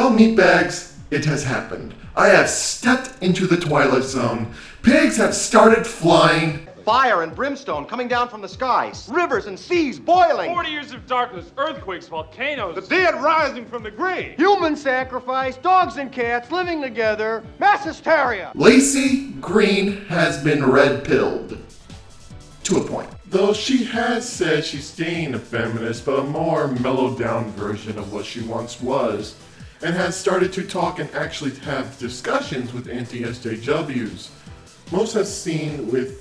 Well, meatbags, it has happened. I have stepped into the Twilight Zone. Pigs have started flying. Fire and brimstone coming down from the skies. Rivers and seas boiling. 40 years of darkness, earthquakes, volcanoes. The dead rising from the grave. Human sacrifice, dogs and cats living together, mass hysteria. Lacey Green has been red-pilled. To a point. Though she has said she's staying a feminist, but a more mellowed-down version of what she once was, and has started to talk and actually have discussions with anti-SJWs. Most have seen with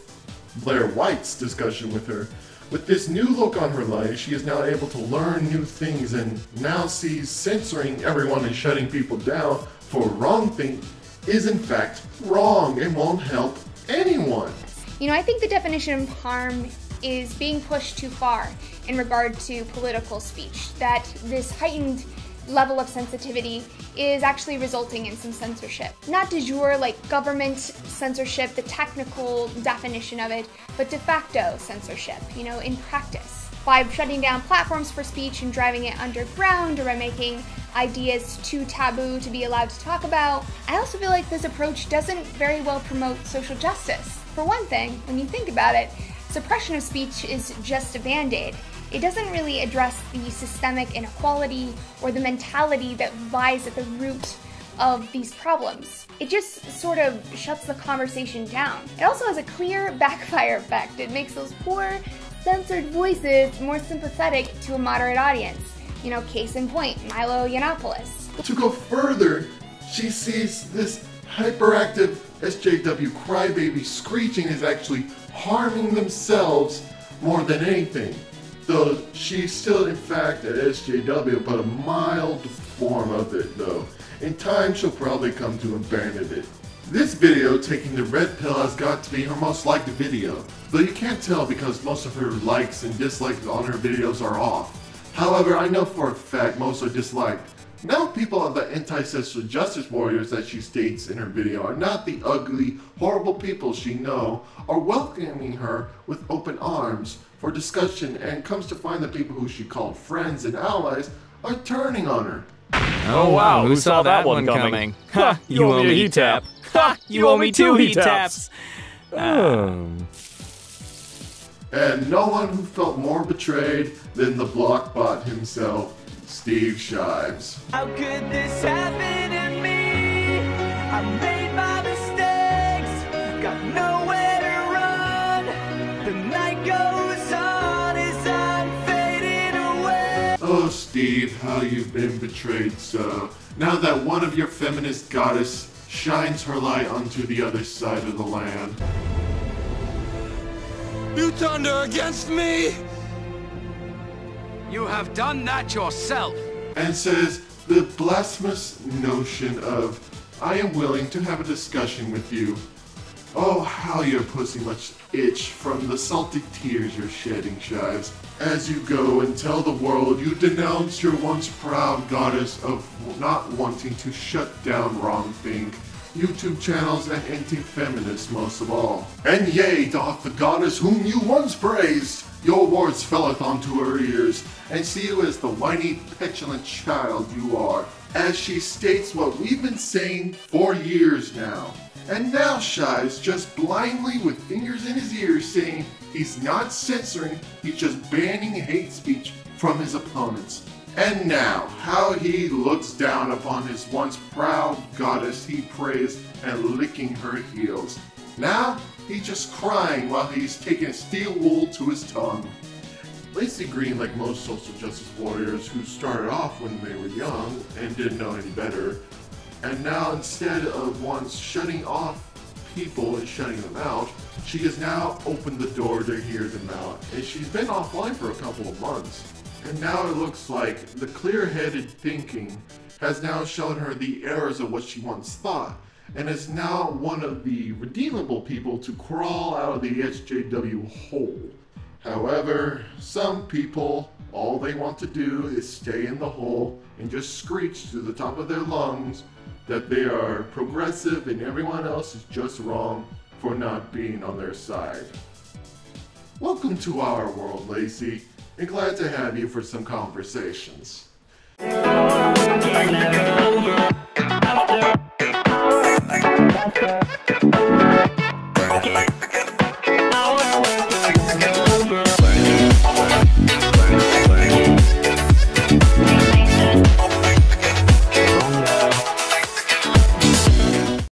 Blair White's discussion with her. With this new look on her life, she is now able to learn new things and now sees censoring everyone and shutting people down for wrong thing is in fact wrong and won't help anyone. You know, I think the definition of harm is being pushed too far in regard to political speech, that this heightened level of sensitivity is actually resulting in some censorship. Not de jure like government censorship, the technical definition of it, but de facto censorship, you know, in practice. By shutting down platforms for speech and driving it underground, or by making ideas too taboo to be allowed to talk about. I also feel like this approach doesn't very well promote social justice. For one thing, when you think about it, suppression of speech is just a band-aid. It doesn't really address the systemic inequality or the mentality that lies at the root of these problems. It just sort of shuts the conversation down. It also has a clear backfire effect. It makes those poor, censored voices more sympathetic to a moderate audience. You know, case in point, Milo Yiannopoulos. To go further, she sees this hyperactive SJW crybaby screeching is actually harming themselves more than anything. Though she's still in fact an SJW, but a mild form of it though. In time she'll probably come to abandon it. This video, taking the red pill, has got to be her most liked video. Though you can't tell because most of her likes and dislikes on her videos are off. However, I know for a fact most are disliked. Now people of the anti-social justice warriors that she states in her video are not the ugly, horrible people she know, are welcoming her with open arms for discussion, and comes to find the people who she called friends and allies are turning on her. Oh wow, who saw that one coming? Ha! You owe me a heat tap. Ha! You owe me 2 heat taps. And no one who felt more betrayed than the blockbot himself, Steve Shives. How could this happen to me? I made my mistakes, got nowhere to run. The night goes on as I'm fading away. Oh Steve, how you've been betrayed so. Now that one of your feminist goddess shines her light onto the other side of the land. You turned her against me? You have done that yourself. And says the blasphemous notion of, I am willing to have a discussion with you. Oh, how your pussy must itch from the salty tears you're shedding, Shives. As you go and tell the world you denounce your once proud goddess of not wanting to shut down wrongthink, YouTube channels, and anti-feminists most of all. And yea, doth the goddess whom you once praised, your words felleth onto her ears, and see you as the whiny, petulant child you are, as she states what we've been saying for years now. And now Shives just blindly with fingers in his ears saying he's not censoring, he's just banning hate speech from his opponents. And now, how he looks down upon his once proud goddess he praised and licking her heels. Now, he's just crying while he's taking steel wool to his tongue. Lacey Green, like most social justice warriors who started off when they were young and didn't know any better, and now instead of once shutting off people and shutting them out, she has now opened the door to hear them out. And she's been offline for a couple of months. And now it looks like the clear-headed thinking has now shown her the errors of what she once thought, and is now one of the redeemable people to crawl out of the SJW hole. However, some people, all they want to do is stay in the hole and just screech to the top of their lungs that they are progressive and everyone else is just wrong for not being on their side. Welcome to our world, Lacey, and glad to have you for some conversations.